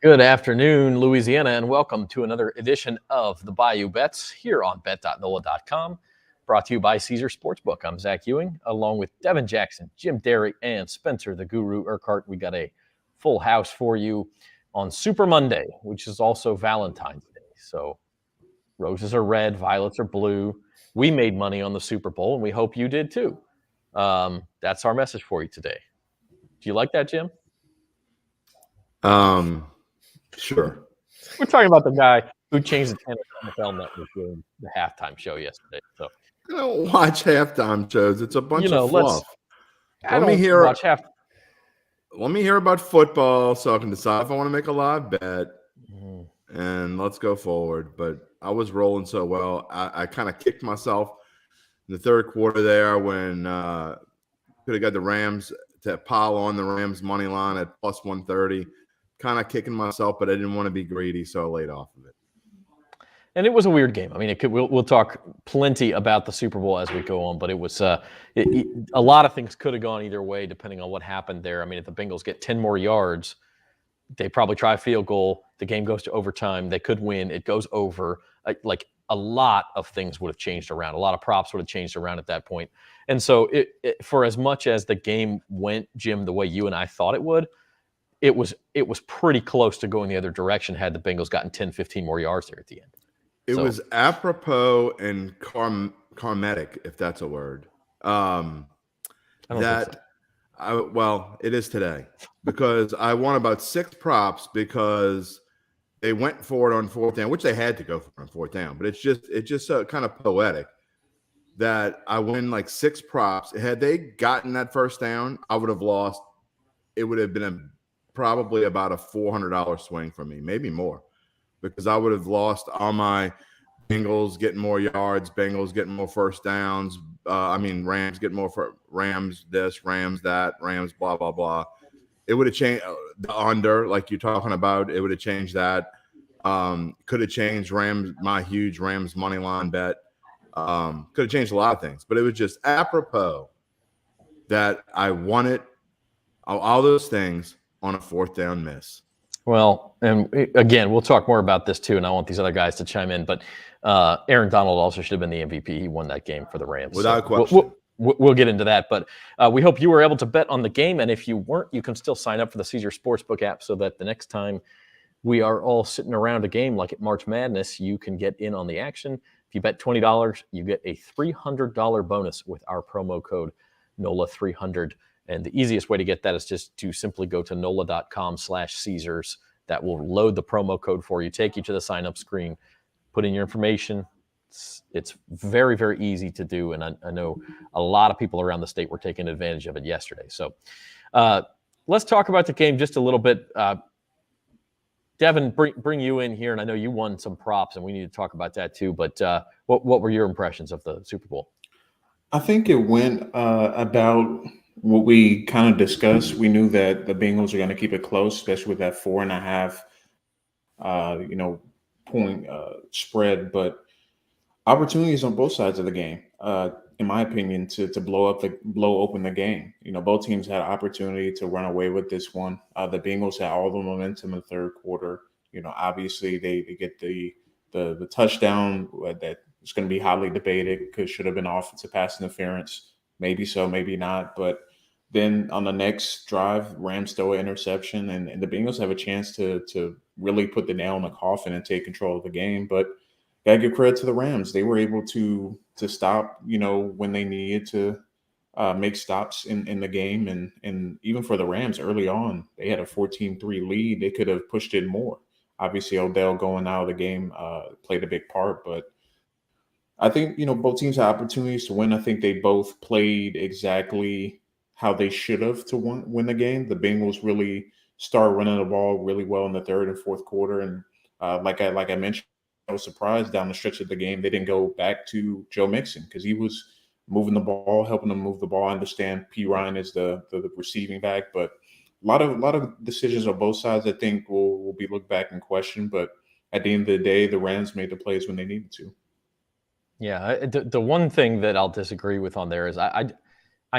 Good afternoon, Louisiana, and welcome to another edition of the Bayou Bets here on bet.nola.com, brought to you by Caesars Sportsbook. I'm Zach Ewing, along with Devin Jackson, Jim Derry, and Spencer the Guru Urquhart. We got a full house for you on Super Monday, which is also Valentine's Day. So roses are red, violets are blue. We made money on the Super Bowl, and we hope you did too. That's our message for you today. Do you like that, Jim? Sure. We're talking about the guy who changed the NFL Network during the halftime show yesterday. So I don't watch halftime shows. It's a bunch of fluff. Let me hear about football so I can decide if I want to make a live bet. And let's go forward. But I was rolling so well. I kind of kicked myself in the third quarter there when could have got the Rams to pile on the Rams money line at plus 130. Kind of kicking myself, but I didn't want to be greedy, so I laid off of it. And it was a weird game. I mean, we'll talk plenty about the Super Bowl as we go on, but it was a lot of things could have gone either way depending on what happened there. I mean, if the Bengals get 10 more yards, they probably try a field goal. The game goes to overtime. They could win. It goes over. Like a lot of things would have changed around. A lot of props would have changed around at that point. And so for as much as the game went, Jim, the way you and I thought it would, it was pretty close to going the other direction had the Bengals gotten 10, 15 more yards there at the end. It was apropos and karmatic, if that's a word. Well, it is today because I won about 6 props because they went for it on fourth down, which they had to go for on fourth down. But it's just kind of poetic that I win like 6 props. Had they gotten that first down, I would have lost. It would have been probably about a $400 swing for me, maybe more, because I would have lost all my Bengals getting more yards, Bengals getting more first downs. Rams getting more Rams this, Rams that, Rams blah, blah, blah. It would have changed the under, like you're talking about. It would have changed that. Could have changed my huge Rams money line bet. Could have changed a lot of things, but it was just apropos that I won it, all those things, on a fourth down miss. Well, and again, we'll talk more about this too, and I want these other guys to chime in, but Aaron Donald also should have been the MVP. He won that game for the Rams. Without question. We'll get into that, but we hope you were able to bet on the game, and if you weren't, you can still sign up for the Caesars Sportsbook app so that the next time we are all sitting around a game like at March Madness, you can get in on the action. If you bet $20, you get a $300 bonus with our promo code NOLA300. And the easiest way to get that is just to simply go to NOLA.com/Caesars. That will load the promo code for you, take you to the sign-up screen, put in your information. It's very, very easy to do, and I know a lot of people around the state were taking advantage of it yesterday. So let's talk about the game just a little bit. Devin, bring you in here, and I know you won some props, and we need to talk about that too. But what were your impressions of the Super Bowl? I think it went about what we kind of discussed. We knew that the Bengals are going to keep it close, especially with that 4.5, point spread. But opportunities on both sides of the game, in my opinion, to blow open the game. Both teams had an opportunity to run away with this one. The Bengals had all the momentum in the third quarter. Obviously they get the touchdown that is going to be highly debated because should have been offensive pass interference. Maybe so, maybe not. But then on the next drive, Rams throw an interception, and the Bengals have a chance to really put the nail in the coffin and take control of the game. But gotta give credit to the Rams. They were able to stop, when they needed to make stops in the game. And even for the Rams early on, they had a 14-3 lead. They could have pushed it more. Obviously, Odell going out of the game played a big part, but I think, both teams had opportunities to win. I think they both played exactly how they should have to win the game. The Bengals really started running the ball really well in the third and fourth quarter. And like I mentioned, I was surprised down the stretch of the game they didn't go back to Joe Mixon because he was moving the ball, helping them move the ball. I understand P. Ryan is the receiving back, but a lot of decisions on both sides I think will be looked back and questioned. But at the end of the day, the Rams made the plays when they needed to. Yeah, the one thing that I'll disagree with on there is I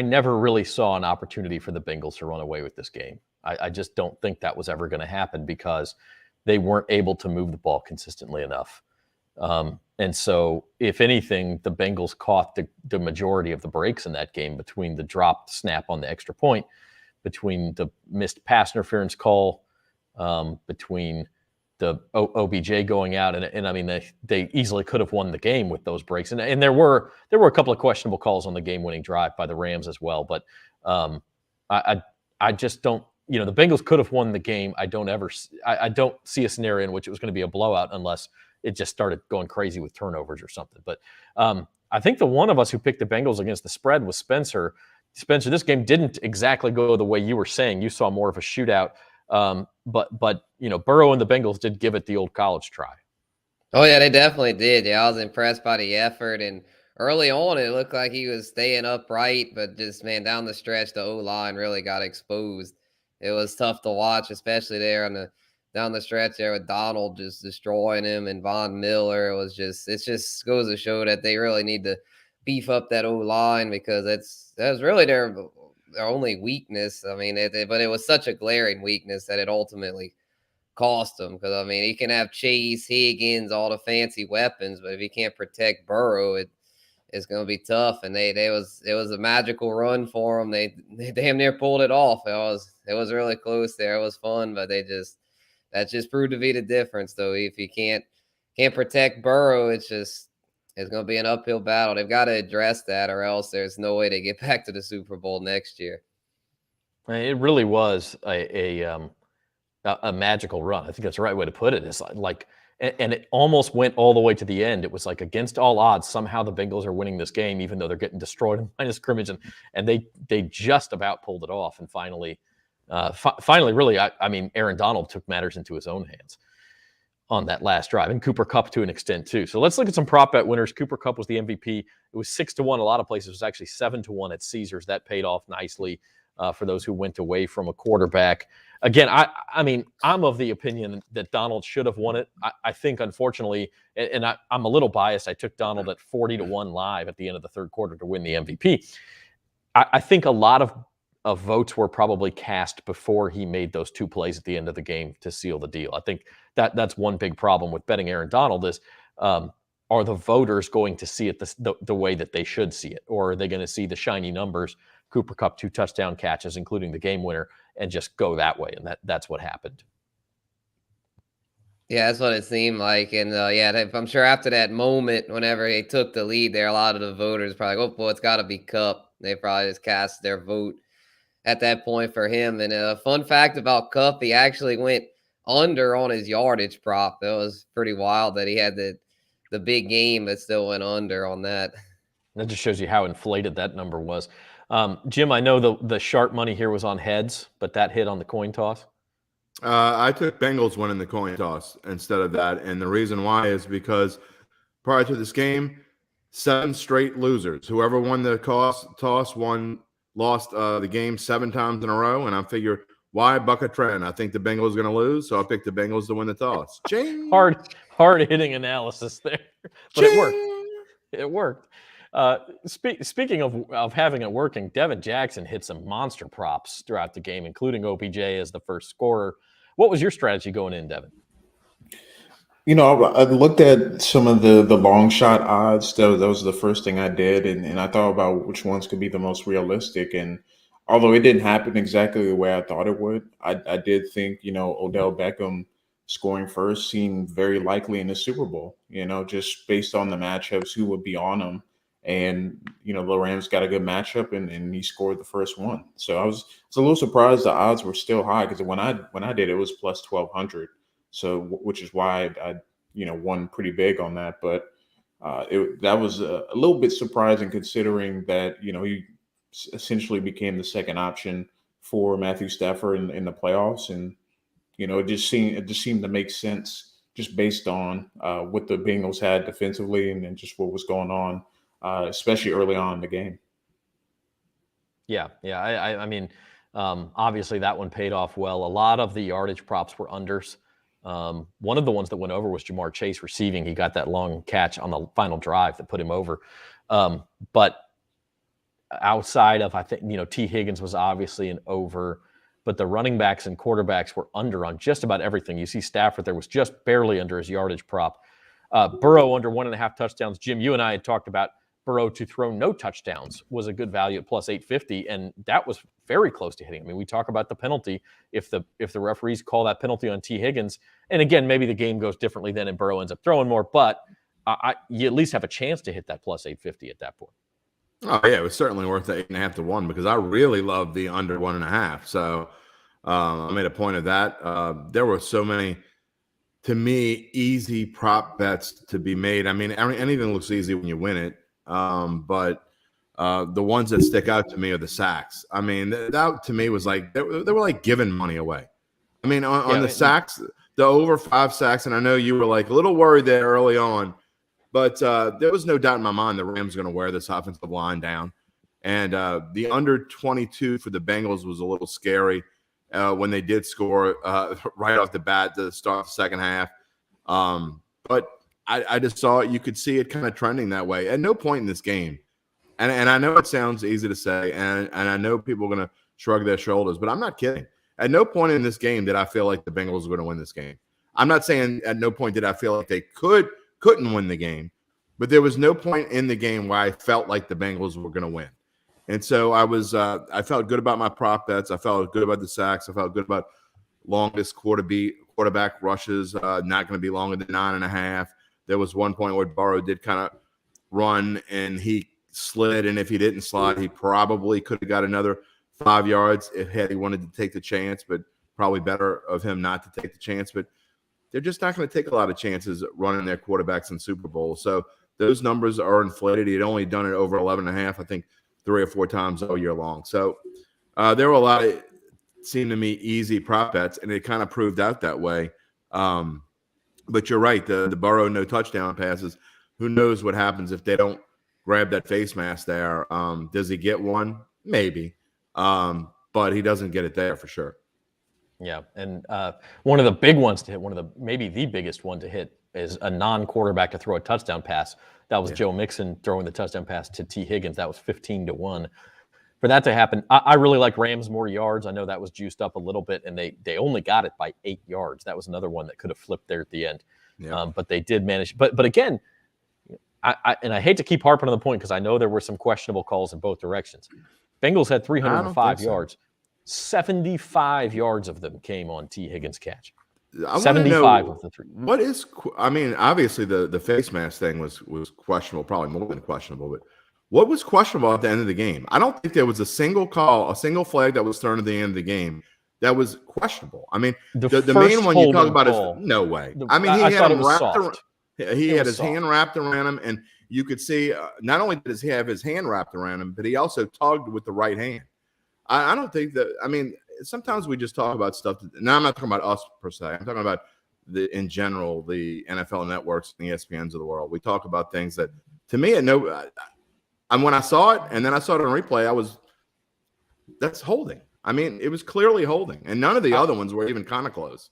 never really saw an opportunity for the Bengals to run away with this game. I just don't think that was ever going to happen because they weren't able to move the ball consistently enough. And so, if anything, the Bengals caught the majority of the breaks in that game between the dropped snap on the extra point, between the missed pass interference call, between the OBJ going out, and I mean they easily could have won the game with those breaks, and there were a couple of questionable calls on the game-winning drive by the Rams as well. But I just don't, the Bengals could have won the game. I don't see a scenario in which it was going to be a blowout unless it just started going crazy with turnovers or something. But I think the one of us who picked the Bengals against the spread was Spencer. Spencer, this game didn't exactly go the way you were saying. You saw more of a shootout. But Burrow and the Bengals did give it the old college try. Oh yeah, they definitely did. Yeah, I was impressed by the effort, and early on it looked like he was staying upright, but just down the stretch the O-line really got exposed. It was tough to watch, especially there down the stretch there with Donald just destroying him and Von Miller. It just goes to show that they really need to beef up that O-line because that was really their only weakness. I mean, but it was such a glaring weakness that it ultimately cost them. Because I mean, he can have Chase, Higgins, all the fancy weapons, but if he can't protect Burrow, it's going to be tough. And it was a magical run for them. They damn near pulled it off. It was really close there. It was fun, but that just proved to be the difference. Though, if you can't protect Burrow, it's going to be an uphill battle. They've got to address that, or else there's no way to get back to the Super Bowl next year. It really was a magical run. I think that's the right way to put it. It's and it almost went all the way to the end. It was like against all odds, somehow the Bengals are winning this game, even though they're getting destroyed in line of scrimmage, and they just about pulled it off. And finally, really, I mean, Aaron Donald took matters into his own hands on that last drive, and Cooper Kupp to an extent too. So let's look at some prop bet winners. Cooper Kupp was the MVP. It was 6-1. A lot of places it was actually 7-1 at Caesars. That paid off nicely for those who went away from a quarterback. Again, I mean, I'm of the opinion that Donald should have won it. I think, unfortunately, and I'm a little biased. I took Donald at 40-1 live at the end of the third quarter to win the MVP. I think a lot of votes were probably cast before he made those two plays at the end of the game to seal the deal. I think that's one big problem with betting Aaron Donald is, are the voters going to see it the way that they should see it? Or are they going to see the shiny numbers, Cooper Kupp 2 touchdown catches, including the game winner, and just go that way? And that's what happened. Yeah, that's what it seemed like. And I'm sure after that moment, whenever they took the lead there, a lot of the voters probably, oh, boy, it's got to be Kupp. They probably just cast their vote at that point for him. And a fun fact about Kupp, he actually went under on his yardage prop. That was pretty wild that he had the big game but still went under on that. That just shows you how inflated that number was. Jim, I know the sharp money here was on heads, but that hit on the coin toss. I took Bengals winning the coin toss instead of that. And the reason why is because prior to this game, 7 straight losers. Whoever won the toss lost the game 7 times in a row. And I figure, why buck a trend? I think the Bengals are going to lose, so I picked the Bengals to win the toss. Ching! Hard hitting analysis there, but Ching! It worked. It worked. Speaking of having it working, Devin Jackson hit some monster props throughout the game, including OBJ as the first scorer. What was your strategy going in, Devin? I looked at some of the long shot odds. That was the first thing I did, and I thought about which ones could be the most realistic. And although it didn't happen exactly the way I thought it would, I did think, Odell Beckham scoring first seemed very likely in the Super Bowl, just based on the matchups, who would be on him. And, the Rams got a good matchup and he scored the first one. So I was a little surprised the odds were still high because when I did, it was plus 1,200. So, which is why I won pretty big on that. But that was a little bit surprising considering that, he essentially became the second option for Matthew Stafford in the playoffs. And, it just seemed to make sense just based on what the Bengals had defensively and just what was going on, especially early on in the game. Yeah. I mean, obviously that one paid off well. A lot of the yardage props were unders. One of the ones that went over was Jamar Chase receiving. He got that long catch on the final drive that put him over. But outside of, I think, T. Higgins was obviously an over. but the running backs and quarterbacks were under on just about everything. You see Stafford there was just barely under his yardage prop. Burrow under 1.5 touchdowns. Jim, you and I had talked about Burrow to throw no touchdowns was a good value at plus 850, and that was very close to hitting. I mean, we talk about the penalty. If the referees call that penalty on T. Higgins, and again, maybe the game goes differently then and Burrow ends up throwing more, but you at least have a chance to hit that plus 850 at that point. Oh yeah, it was certainly worth the 8.5 to 1 because I really love the under 1.5. So I made a point of that. There were so many, to me, easy prop bets to be made. I mean, anything looks easy when you win it, but the ones that stick out to me are the sacks. I mean, that to me was like they were like giving money away. I mean, on the sacks, the over 5 sacks, and I know you were like a little worried there early on. But there was no doubt in my mind the Rams were going to wear this offensive line down. And the under 22 for the Bengals was a little scary when they did score right off the bat to start the second half. But I just saw it. You could see it kind of trending that way. At no point in this game, and I know it sounds easy to say, and I know people are going to shrug their shoulders, but I'm not kidding. At no point in this game did I feel like the Bengals were going to win this game. I'm not saying at no point did I feel like they couldn't win the game, but there was no point in the game where I felt like the Bengals were going to win. And so I felt good about my prop bets. I felt good about the sacks. I felt good about longest quarterback rushes, not going to be longer than 9.5. There was one point where Burrow did kind of run and he slid, and if he didn't slide, he probably could have got another 5 yards if he wanted to take the chance, but probably better of him not to take the chance. But they're just not going to take a lot of chances running their quarterbacks in Super Bowl. So those numbers are inflated. He had only done it over 11.5, I think 3 or 4 times all year long. So there were a lot of, seemed to me, easy prop bets, and it kind of proved out that way. But you're right, the Burrow no touchdown passes, who knows what happens if they don't grab that face mask there. Does he get one? Maybe. But he doesn't get it there for sure. Yeah, and one of the big ones to hit, maybe the biggest one to hit, is a non-quarterback to throw a touchdown pass. That was Joe Mixon throwing the touchdown pass to T. Higgins. That was 15 to 1. For that to happen, I really like Rams more yards. I know that was juiced up a little bit, and they only got it by 8 yards. That was another one that could have flipped there at the end. Yeah. But they did manage. But again, I hate to keep harping on the point because I know there were some questionable calls in both directions. Bengals had 305 yards. 75 yards of them came on T. Higgins' catch. 75 of the 3. What is? I mean, obviously the face mask thing was questionable, probably more than questionable. But what was questionable at the end of the game? I don't think there was a single flag that was thrown at the end of the game that was questionable. I mean, the main one you talk about is no way. I mean, he had him wrapped around. He had his hand wrapped around him, and you could see not only did he have his hand wrapped around him, but he also tugged with the right hand. I don't think that. I mean, sometimes we just talk about stuff. Now I'm not talking about us per se. I'm talking about in general the NFL networks and the ESPNs of the world. We talk about things that, to me, and when I saw it, and then I saw it on replay, that's holding. I mean, it was clearly holding, and none of the other ones were even kind of close.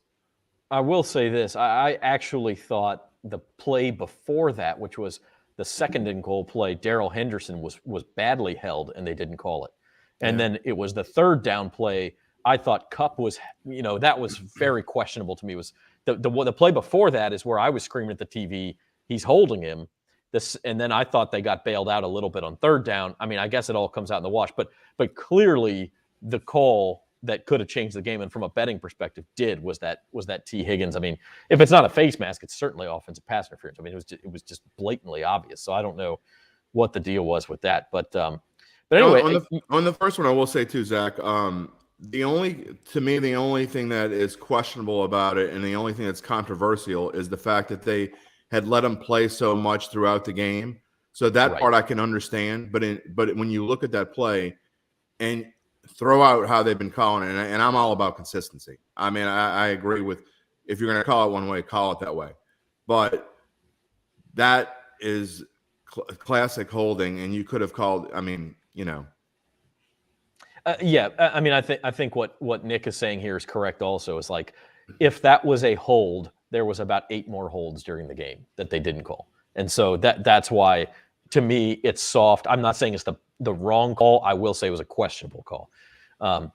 I will say this: I actually thought the play before that, which was the second and goal play, Darrell Henderson was badly held, and they didn't call it. And then it was the third down play. I thought Kupp was, that was very questionable to me. Was the play before that is where I was screaming at the TV, he's holding him. And then I thought they got bailed out a little bit on third down. I mean, I guess it all comes out in the wash, but clearly the call that could have changed the game, and from a betting perspective was that T. Higgins. I mean, if it's not a face mask, it's certainly offensive pass interference. I mean, it was just blatantly obvious. So I don't know what the deal was with that, but anyway, on the first one, I will say too, Zach. The only thing that is questionable about it, and the only thing that's controversial, is the fact that they had let him play so much throughout the game. So that part I can understand. But when you look at that play and throw out how they've been calling it, and I'm all about consistency. I mean, I agree with, if you're going to call it one way, call it that way. But that is classic holding, and you could have called. I mean, I mean, I think what Nick is saying here is correct. Also, is like, if that was a hold, there was about 8 more holds during the game that they didn't call, and so that's why, to me, it's soft. I'm not saying it's the wrong call. I will say it was a questionable call.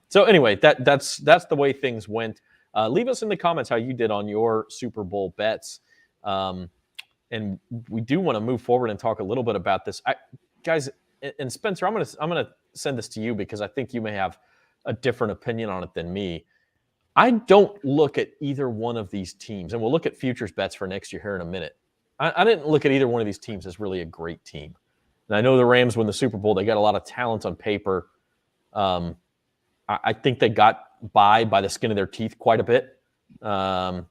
So anyway, that's the way things went. Leave us in the comments how you did on your Super Bowl bets. And we do want to move forward and talk a little bit about this. Guys, and Spencer, I'm gonna send this to you because I think you may have a different opinion on it than me. I don't look at either one of these teams, and we'll look at futures bets for next year here in a minute. I didn't look at either one of these teams as really a great team. And I know the Rams win the Super Bowl. They got a lot of talent on paper. I think they got by the skin of their teeth quite a bit. The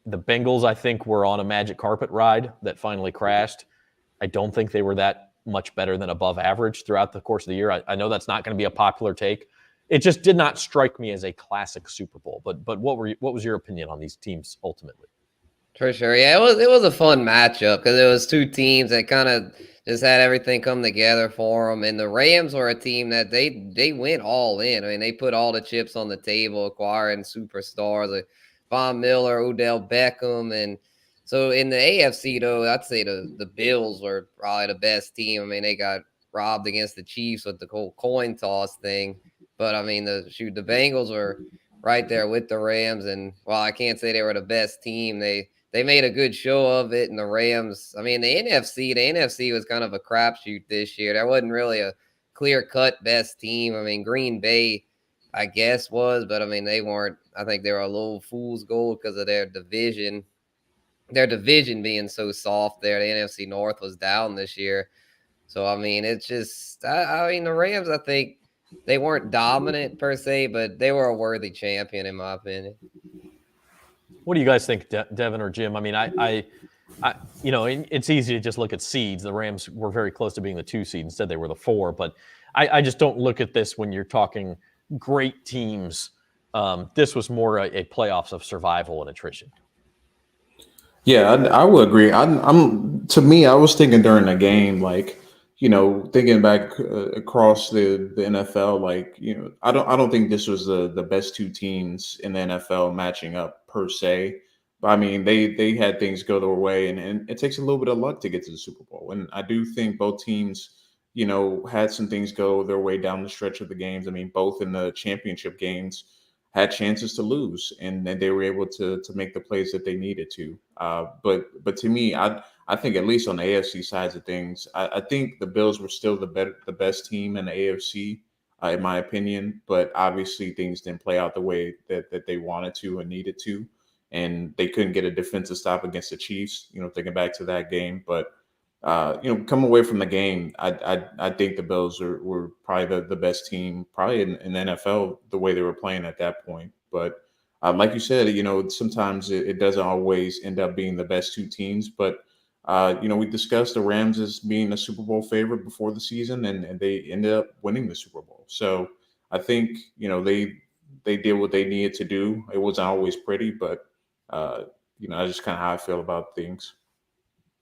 Bengals, I think, were on a magic carpet ride that finally crashed. I don't think they were that much better than above average throughout the course of the year. I know that's not going to be a popular take. It just did not strike me as a classic Super Bowl. But what was your opinion on these teams ultimately? For sure. Yeah, it was a fun matchup because it was two teams that kind of just had everything come together for them. And the Rams were a team that they went all in. I mean, they put all the chips on the table, acquiring superstars like Von Miller, Odell Beckham. And so in the AFC, though, I'd say the Bills were probably the best team. I mean, they got robbed against the Chiefs with the whole coin toss thing. But, I mean, the Bengals were right there with the Rams. And while I can't say they were the best team, they made a good show of it, and the Rams, I mean, the NFC was kind of a crapshoot this year. There wasn't really a clear-cut best team. I mean, Green Bay, I guess, was, but, I mean, they weren't. I think they were a little fool's gold because of their division. Their division being so soft there. The NFC North was down this year. So, I mean, it's just, I mean, the Rams, I think, they weren't dominant per se, but they were a worthy champion, in my opinion. What do you guys think, Devin or Jim? I mean, I you know, it's easy to just look at seeds. The Rams were very close to being the 2 seed. Instead, they were the 4. But I just don't look at this when you're talking great teams. This was more a playoffs of survival and attrition. Yeah, I would agree. To me, I was thinking during the game, like, you know, thinking back across the NFL, like, you know, I don't think this was the best 2 teams in the NFL matching up per se. But I mean, they had things go their way, and it takes a little bit of luck to get to the Super Bowl. And I do think both teams, you know, had some things go their way down the stretch of the games. I mean, both in the championship games had chances to lose, and they were able to make the plays that they needed to. But to me, I think at least on the AFC sides of things, I think the Bills were still the best team in the AFC, in my opinion. But obviously, things didn't play out the way that they wanted to and needed to, and they couldn't get a defensive stop against the Chiefs. You know, thinking back to that game, but you know, coming away from the game, I think the Bills were probably the best team, probably in the NFL, the way they were playing at that point. But like you said, you know, sometimes it doesn't always end up being the best 2 teams. But you know, we discussed the Rams as being a Super Bowl favorite before the season, and they ended up winning the Super Bowl. So I think, you know, they did what they needed to do. It wasn't always pretty, but you know, that's just kind of how I feel about things.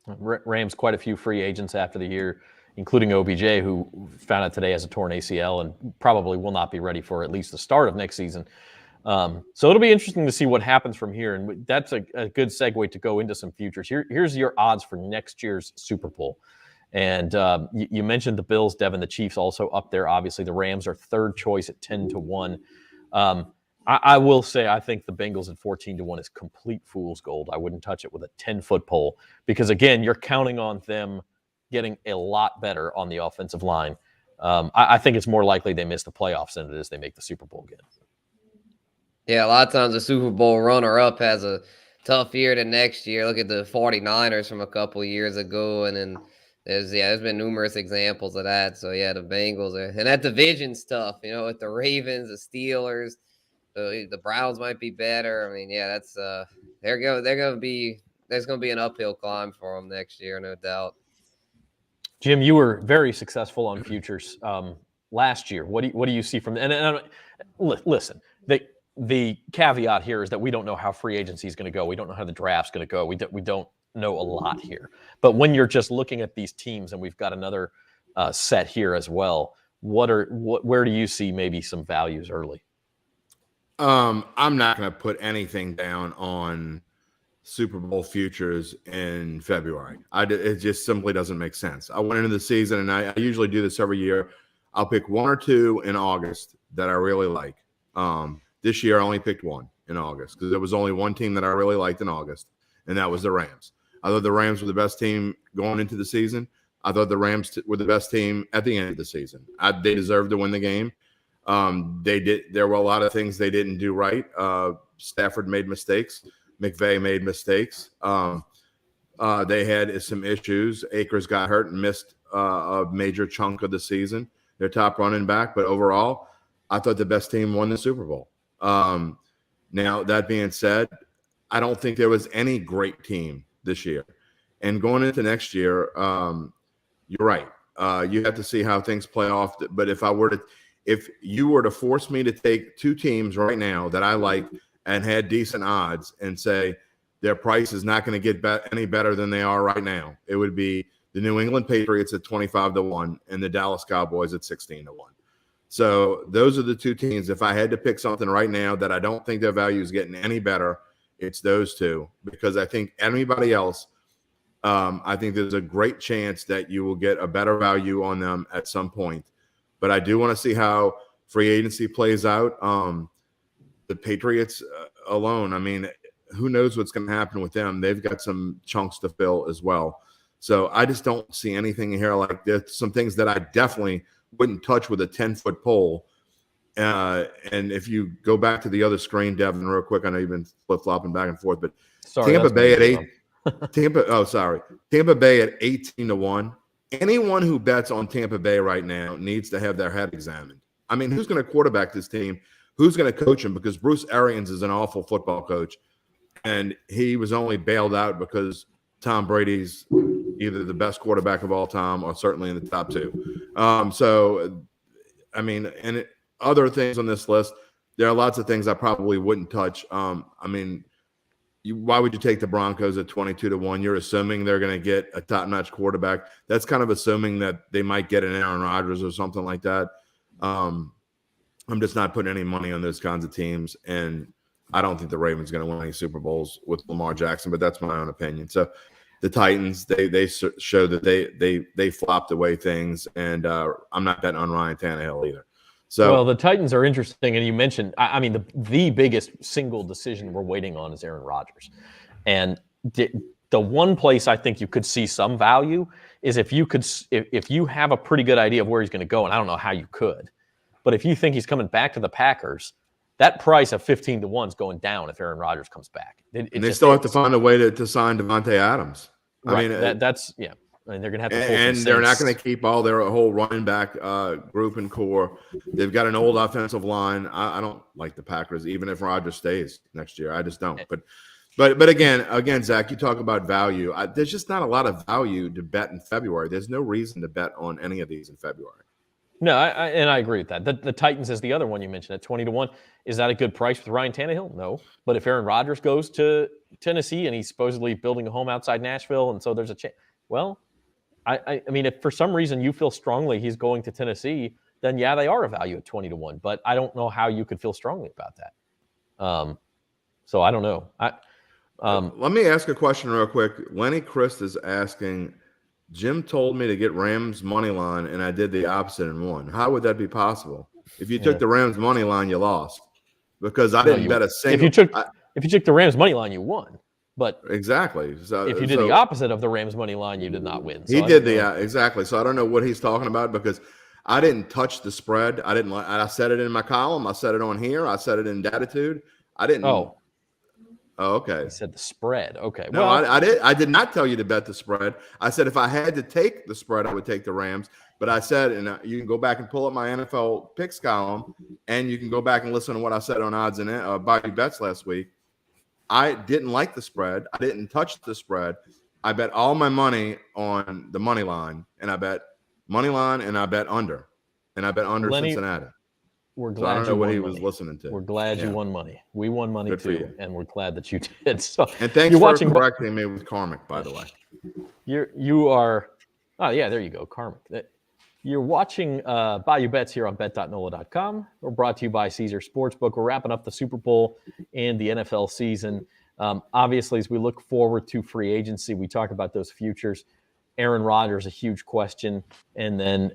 Rams quite a few free agents after the year, including OBJ, who found out today has a torn ACL and probably will not be ready for at least the start of next season. So it'll be interesting to see what happens from here, and that's a good segue to go into some futures. Here's your odds for next year's Super Bowl. And you mentioned the Bills, Devin, the Chiefs also up there. Obviously, the Rams are third choice at 10-1. I will say I think the Bengals at 14-1 is complete fool's gold. I wouldn't touch it with a 10-foot pole because, again, you're counting on them getting a lot better on the offensive line. I think it's more likely they miss the playoffs than it is they make the Super Bowl again. Yeah, a lot of times the Super Bowl runner-up has a tough year the next year. Look at the 49ers from a couple years ago, and then there's been numerous examples of that. So, yeah, the Bengals and that division's tough, you know, with the Ravens, the Steelers. The Browns might be better. I mean, yeah, that's there's gonna be an uphill climb for them next year, no doubt. Jim, you were very successful on futures last year. What do you see from and listen, the caveat here is that we don't know how free agency is going to go. We don't know how the draft's going to go. We don't know a lot here. But when you're just looking at these teams, and we've got another set here as well, where do you see maybe some values early? I'm not going to put anything down on Super Bowl futures in February. It just simply doesn't make sense. I went into the season, and I usually do this every year. I'll pick 1 or 2 in August that I really like. This year I only picked one in August because there was only one team that I really liked in August, and that was the Rams. I thought the Rams were the best team going into the season. I thought the Rams were the best team at the end of the season. They deserved to win the game. They did. There were a lot of things they didn't do right. Stafford made mistakes. McVay made mistakes. They had some issues. Akers got hurt and missed a major chunk of the season. Their top running back, but overall, I thought the best team won the Super Bowl. Now, that being said, I don't think there was any great team this year. And going into next year, you're right. You have to see how things play off. But if you were to force me to take two teams right now that I like and had decent odds and say their price is not going to get any better than they are right now, it would be the New England Patriots at 25-1 and the Dallas Cowboys at 16-1. So those are the two teams. If I had to pick something right now that I don't think their value is getting any better, it's those two, because I think anybody else, I think there's a great chance that you will get a better value on them at some point. But I do want to see how free agency plays out. The Patriots alone, I mean, who knows what's going to happen with them? They've got some chunks to fill as well. So I just don't see anything here. Like, there's some things that I definitely wouldn't touch with a 10-foot pole. And if you go back to the other screen, Devin, real quick, I know you've been flip-flopping back and forth, but Tampa Bay at 8. Tampa Bay at 18-1. Anyone who bets on Tampa Bay right now needs to have their head examined. I mean, who's going to quarterback this team? Who's going to coach them? Because Bruce Arians is an awful football coach, and he was only bailed out because Tom Brady's either the best quarterback of all time or certainly in the top two. So, I mean, and other things on this list, there are lots of things I probably wouldn't touch. I mean, why would you take the Broncos at 22-1? You're assuming they're going to get a top-notch quarterback. That's kind of assuming that they might get an Aaron Rodgers or something like that. I'm just not putting any money on those kinds of teams, and I don't think the Ravens are going to win any Super Bowls with Lamar Jackson, but that's my own opinion. So the Titans, they show that they flopped away things, and I'm not betting on Ryan Tannehill either. So, well, the Titans are interesting, and you mentioned, I mean, the biggest single decision we're waiting on is Aaron Rodgers. And the one place I think you could see some value is if you have a pretty good idea of where he's going to go, and I don't know how you could, but if you think he's coming back to the Packers, that price of 15-1 is going down if Aaron Rodgers comes back. And they still have to find a way to sign Devontae Adams. Right. I mean, that's yeah. I mean, they're going to have to. And they're not going to keep all their whole running back group and core. They've got an old offensive line. I don't like the Packers, even if Rodgers stays next year. I just don't. But again, Zach, you talk about value. There's just not a lot of value to bet in February. There's no reason to bet on any of these in February. No, I agree with that. The Titans is the other one you mentioned at 20-1. Is that a good price with Ryan Tannehill? No. But if Aaron Rodgers goes to Tennessee and he's supposedly building a home outside Nashville, and so there's a chance. Well, I mean, if for some reason you feel strongly he's going to Tennessee, then yeah, they are a value at 20-1. But I don't know how you could feel strongly about that. So I don't know. Let me ask a question real quick. Lenny Christ is asking, Jim told me to get Rams money line, and I did the opposite and won. How would that be possible? If you took the Rams money line, you lost, because I didn't bet a single. If you took the Rams money line, you won. But exactly. So if you did the opposite of the Rams money line, you did not win. So he did exactly. So I don't know what he's talking about, because I didn't touch the spread. I said it in my column. I said it on here. I said it in Datitude. I didn't. Oh, okay. He said the spread. Okay. No, well, I did not tell you to bet the spread. I said if I had to take the spread, I would take the Rams. But I said, and you can go back and pull up my NFL picks column, and you can go back and listen to what I said on odds and Bayou Bets last week. I didn't like the spread. I didn't touch the spread. I bet all my money on the money line, and I bet money line, and I bet under, Lenny, Cincinnati. We're glad I don't know what he was money. Listening to. We're glad you won money. We won money too, and we're glad that you did. So, and thanks for correcting me with Karmic, by the way. You are. Oh yeah, there you go, Karmic. You're watching Bayou Bets here on bet.nola.com. We're brought to you by Caesars Sportsbook. We're wrapping up the Super Bowl and the NFL season. Obviously, as we look forward to free agency, we talk about those futures. Aaron Rodgers, a huge question. And then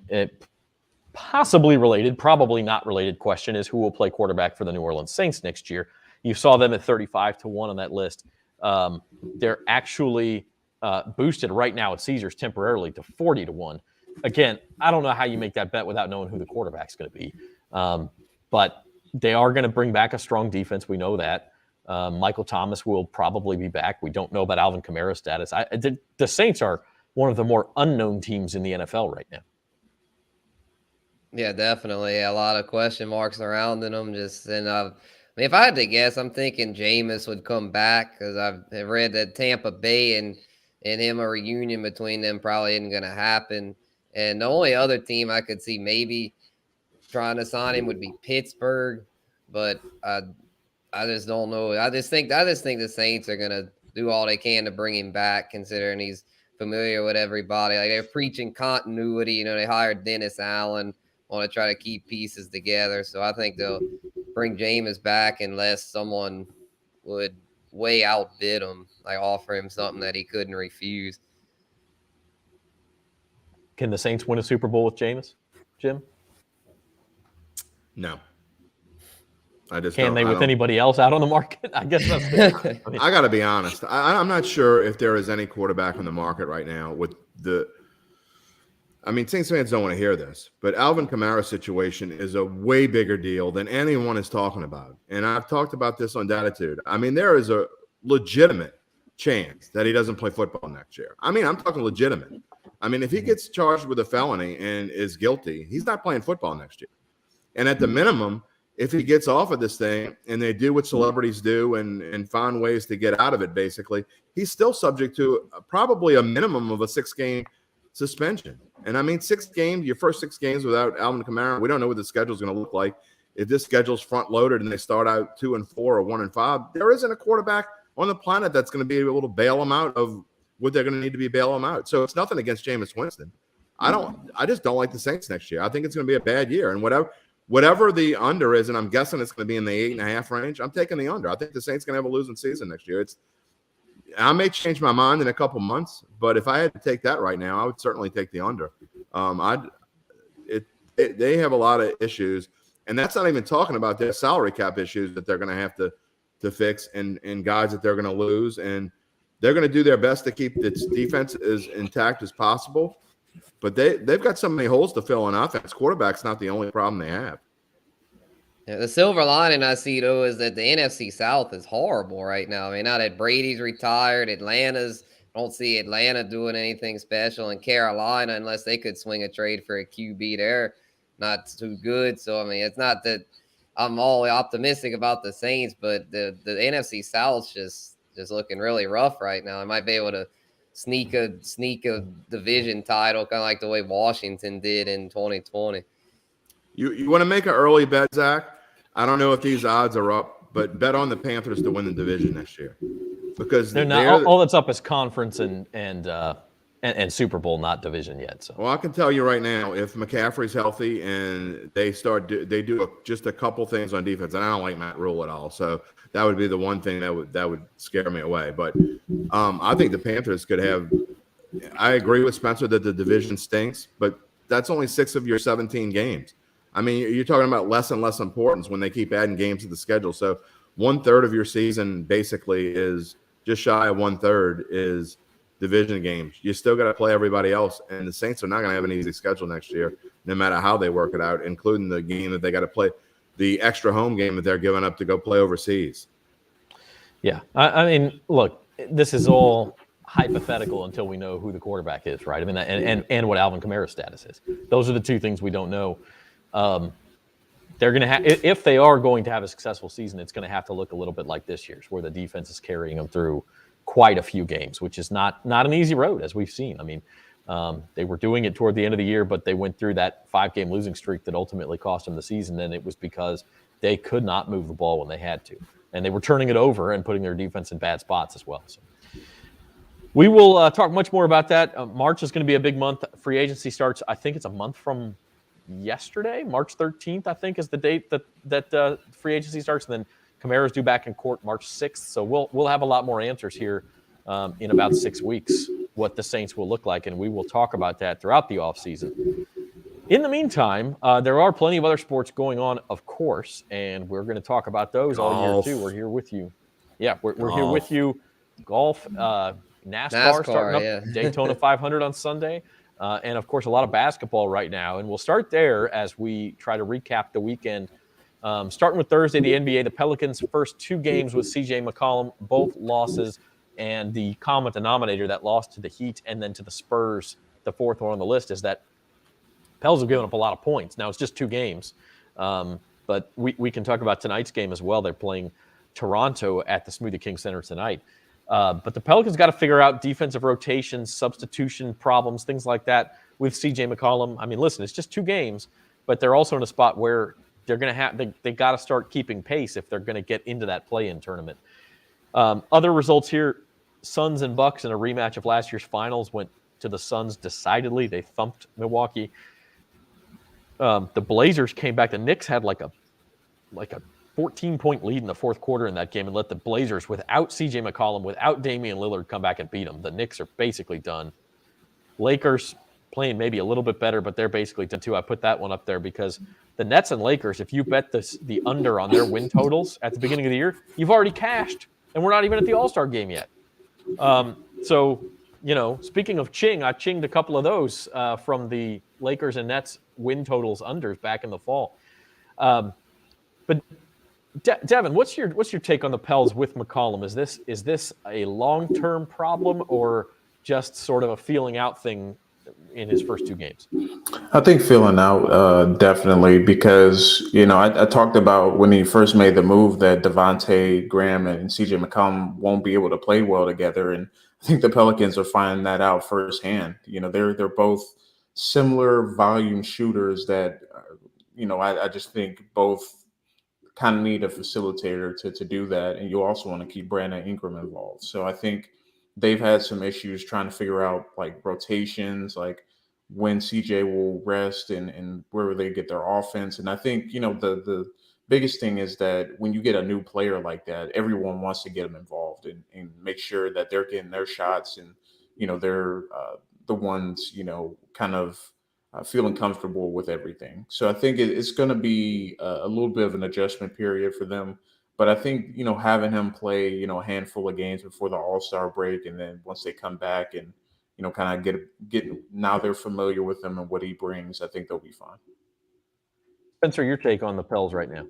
possibly related, probably not related question is who will play quarterback for the New Orleans Saints next year. You saw them at 35-1 on that list. They're actually boosted right now at Caesars temporarily to 40-1. Again, I don't know how you make that bet without knowing who the quarterback's going to be. But they are going to bring back a strong defense. We know that. Michael Thomas will probably be back. We don't know about Alvin Kamara's status. The Saints are one of the more unknown teams in the NFL right now. Yeah, definitely. A lot of question marks surrounding them. If I had to guess, I'm thinking Jameis would come back because I've read that Tampa Bay and him, a reunion between them probably isn't going to happen. And the only other team I could see maybe trying to sign him would be Pittsburgh, but I just don't know. I just think the Saints are going to do all they can to bring him back, considering he's familiar with everybody. Like, they're preaching continuity. They hired Dennis Allen, want to try to keep pieces together. So I think they'll bring Jameis back unless someone would way outbid him, like offer him something that he couldn't refuse. Can the Saints win a Super Bowl with Jameis, Jim? No. I just Can they with anybody else out on the market? I guess that's the I got to be honest. I'm not sure if there is any quarterback on the market right now with Saints fans don't want to hear this, but Alvin Kamara's situation is a way bigger deal than anyone is talking about. And I've talked about this on Datitude. There is a legitimate chance that he doesn't play football next year. I'm talking legitimate. If he gets charged with a felony and is guilty, he's not playing football next year. And at the minimum, if he gets off of this thing and they do what celebrities do and find ways to get out of it, basically, he's still subject to probably a minimum of a 6-game suspension. And 6 games, your first 6 games without Alvin Kamara, we don't know what the schedule is going to look like. If this schedule's front loaded and they start out 2-4 or 1-5, there isn't a quarterback on the planet that's going to be able to bail them out of what they're going to need to be bail them out. So it's nothing against Jameis Winston. I just don't like the Saints next year. I think it's going to be a bad year. And whatever the under is, and I'm guessing it's going to be in the 8.5 range, I'm taking the under. I think the Saints going to have a losing season next year. I may change my mind in a couple months, but if I had to take that right now, I would certainly take the under. They have a lot of issues, and that's not even talking about their salary cap issues that they're going to have to fix and guys that they're going to lose. And they're going to do their best to keep its defense as intact as possible. But they've got so many holes to fill on offense. Quarterback's not the only problem they have. Yeah, the silver lining I see, though, is that the NFC South is horrible right now. Now that Brady's retired, I don't see Atlanta doing anything special, and Carolina, unless they could swing a trade for a QB, they're not too good. So, it's not that I'm all optimistic about the Saints, but the NFC South's just looking really rough right now. I might be able to sneak a division title, kind of like the way Washington did in 2020. You want to make an early bet, Zach? I don't know if these odds are up, but bet on the Panthers to win the division next year because they're not. All that's up is conference and Super Bowl, not division yet. So, well, I can tell you right now, if McCaffrey's healthy and they do just a couple things on defense, and I don't like Matt Rule at all, so that would be the one thing that would scare me away. But I think the Panthers could have. I agree with Spencer that the division stinks, but that's only 6 of your 17 games. You're talking about less and less importance when they keep adding games to the schedule. So 1/3 of your season basically is just shy of 1/3 is division games. You still got to play everybody else, and the Saints are not going to have an easy schedule next year, no matter how they work it out, including the game that they got to play, the extra home game that they're giving up to go play overseas. Yeah, look, this is all hypothetical until we know who the quarterback is, right? And what Alvin Kamara's status is. Those are the two things we don't know. They're going to have, if they are going to have a successful season, it's going to have to look a little bit like this year's, where the defense is carrying them through quite a few games, which is not an easy road, as we've seen. They were doing it toward the end of the year, but they went through that 5-game losing streak that ultimately cost them the season, and it was because they could not move the ball when they had to, and they were turning it over and putting their defense in bad spots as well. So we will talk much more about that. March is going to be a big month. Free agency starts, I think it's a month from yesterday. March 13th, I think, is the date that free agency starts. And then Kamara's due back in court March 6th. So we'll have a lot more answers here in about 6 weeks, what the Saints will look like. And we will talk about that throughout the offseason In the meantime, there are plenty of other sports going on, of course, and we're going to talk about those all year too. We're here with you. Yeah, we're here with you. Golf, NASCAR starting up, yeah. Daytona 500 on Sunday, and of course a lot of basketball right now. And we'll start there as we try to recap the weekend. Starting with Thursday, the NBA, the Pelicans' first 2 games with C.J. McCollum, both losses, and the common denominator that lost to the Heat and then to the Spurs, the fourth one on the list, is that Pels have given up a lot of points. Now, it's just 2 games, but we can talk about tonight's game as well. They're playing Toronto at the Smoothie King Center tonight. But the Pelicans got to figure out defensive rotations, substitution problems, things like that with C.J. McCollum. I mean, listen, it's just 2 games, but they're also in a spot where they're going to have they got to start keeping pace if they're going to get into that play-in tournament. Other results here: Suns and Bucks in a rematch of last year's finals went to the Suns decidedly. They thumped Milwaukee. The Blazers came back. The Knicks had like a 14-point lead in the fourth quarter in that game and let the Blazers, without C.J. McCollum, without Damian Lillard, come back and beat them. The Knicks are basically done. Lakers playing maybe a little bit better, but they're basically done too. I put that one up there because the Nets and Lakers, if you bet the under on their win totals at the beginning of the year, you've already cashed, and we're not even at the All-Star game yet. So, speaking of ching, I chinged a couple of those from the Lakers and Nets win totals unders back in the fall. But Devin, what's your take on the Pels with McCollum? Is this a long-term problem or just sort of a feeling out thing in his first 2 games? I think feeling out, definitely, because, I talked about when he first made the move that Devontae Graham and CJ McCollum won't be able to play well together. And I think the Pelicans are finding that out firsthand. They're both similar volume shooters that, I just think both kind of need a facilitator to do that. And you also want to keep Brandon Ingram involved. So I think they've had some issues trying to figure out like rotations, like when CJ will rest and where they get their offense. And I think, the biggest thing is that when you get a new player like that, everyone wants to get them involved and make sure that they're getting their shots and, they're the ones, kind of feeling comfortable with everything. So I think it's going to be a little bit of an adjustment period for them. But I think, having him play, a handful of games before the All-Star break, and then once they come back and, kind of get now they're familiar with him and what he brings, I think they'll be fine. Spencer, your take on the Pels right now?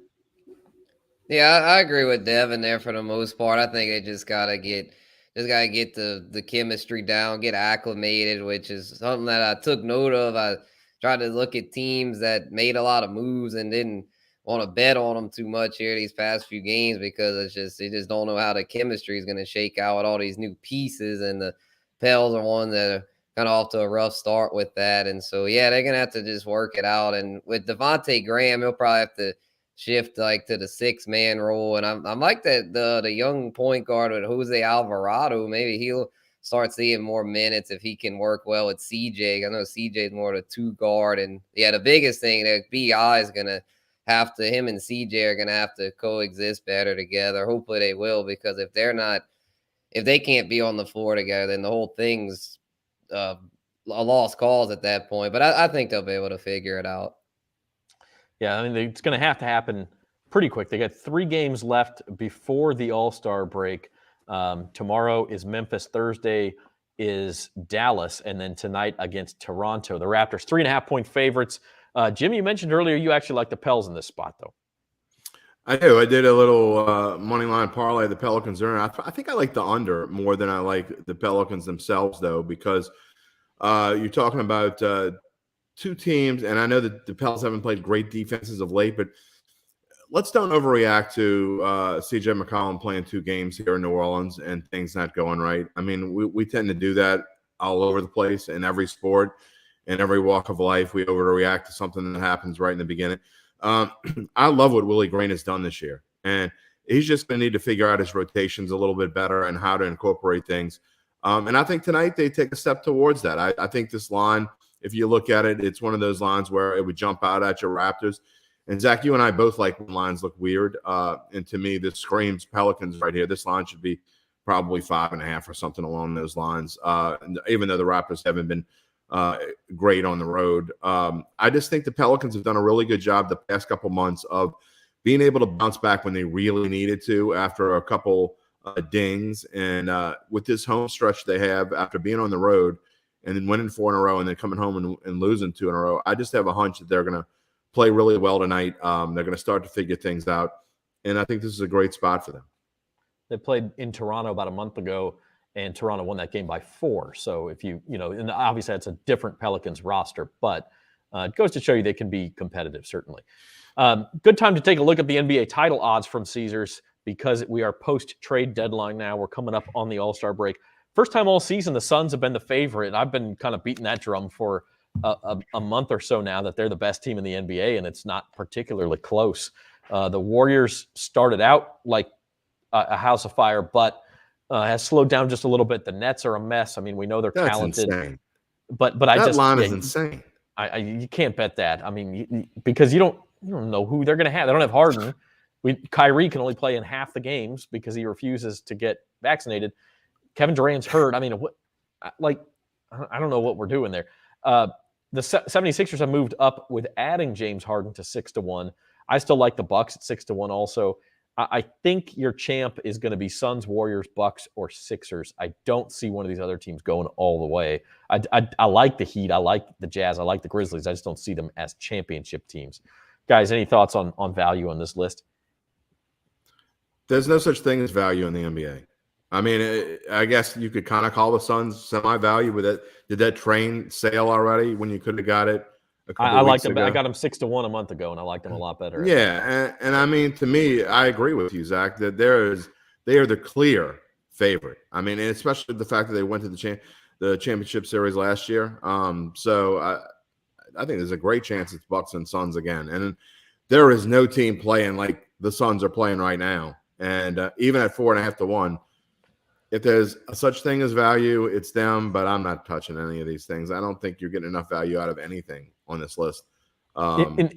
Yeah, I agree with Devin there for the most part. I think they just gotta get the chemistry down, get acclimated, which is something that I took note of. I tried to look at teams that made a lot of moves and didn't want to bet on them too much here these past few games because they just don't know how the chemistry is going to shake out with all these new pieces, and the Pels are one that are kind of off to a rough start with that. And so, yeah, they're going to have to just work it out. And with Devontae Graham, he'll probably have to shift like to the 6-man role. And I'm like that the young point guard with Jose Alvarado, maybe he'll start seeing more minutes if he can work well with CJ. I know CJ is more of a 2 guard. And yeah, the biggest thing that BI is going to him and CJ are going to have to coexist better together. Hopefully they will, because if they can't be on the floor together, then the whole thing's a lost cause at that point. But I think they'll be able to figure it out. Yeah, I mean, it's going to have to happen pretty quick. They got 3 games left before the All-Star break. Tomorrow is Memphis. Thursday is Dallas. And then tonight against Toronto. The Raptors, 3.5-point favorites. Jim, you mentioned earlier you actually like the Pels in this spot, though. I do. I did a little money line parlay. The Pelicans are. I think I like the under more than I like the Pelicans themselves, though, because you're talking about 2 teams, and I know that the Pels haven't played great defenses of late, but let's don't overreact to C.J. McCollum playing 2 games here in New Orleans and things not going right. I mean, we tend to do that all over the place in every sport, in every walk of life. We overreact to something that happens right in the beginning. I love what Willie Green has done this year, and he's just going to need to figure out his rotations a little bit better and how to incorporate things. And I think tonight they take a step towards that. I think this line, if you look at it, it's one of those lines where it would jump out at your Raptors. And Zach, you and I both like when lines look weird. And to me, this screams Pelicans right here. This line should be probably 5.5 or something along those lines. Even though the Raptors haven't been great on the road. I just think the Pelicans have done a really good job the past couple months of being able to bounce back when they really needed to after a couple dings. And with this home stretch they have after being on the road and then winning 4 in a row and then coming home and losing 2 in a row, I just have a hunch that they're going to play really well tonight. They're going to start to figure things out. And I think this is a great spot for them. They played in Toronto about a month ago, and Toronto won that game by 4. So if and obviously that's a different Pelicans roster, but it goes to show you they can be competitive, certainly. Good time to take a look at the NBA title odds from Caesars because we are post-trade deadline now. We're coming up on the All-Star break. First time all season, the Suns have been the favorite. I've been kind of beating that drum for a month or so now that they're the best team in the NBA, and it's not particularly close. The Warriors started out like a house of fire, but has slowed down just a little bit. The Nets are a mess. I mean, we know they're talented. Insane. But that line is insane. You can't bet that. I mean, because you don't know who they're going to have. They don't have Harden. Kyrie can only play in half the games because he refuses to get vaccinated. Kevin Durant's hurt. I mean, I don't know what we're doing there. The 76ers have moved up with adding James Harden to 6-1. I still like the Bucks at 6-1 also. I think your champ is going to be Suns, Warriors, Bucks, or Sixers. I don't see one of these other teams going all the way. I like the Heat. I like the Jazz. I like the Grizzlies. I just don't see them as championship teams. Guys, any thoughts on value on this list? There's no such thing as value in the NBA. I mean, I guess you could kind of call the Suns semi-value, but did that train sail already when you could have got it a couple I weeks liked them. ago? I got them 6-1 a month ago, and I liked them a lot better. Yeah, and I mean, to me, I agree with you, Zach, that they are the clear favorite. I mean, and especially the fact that they went to the championship series last year. So I think there's a great chance it's Bucks and Suns again. And there is no team playing like the Suns are playing right now. And even at 4.5-1, if there's such thing as value, it's them. But I'm not touching any of these things. I don't think you're getting enough value out of anything on this list. In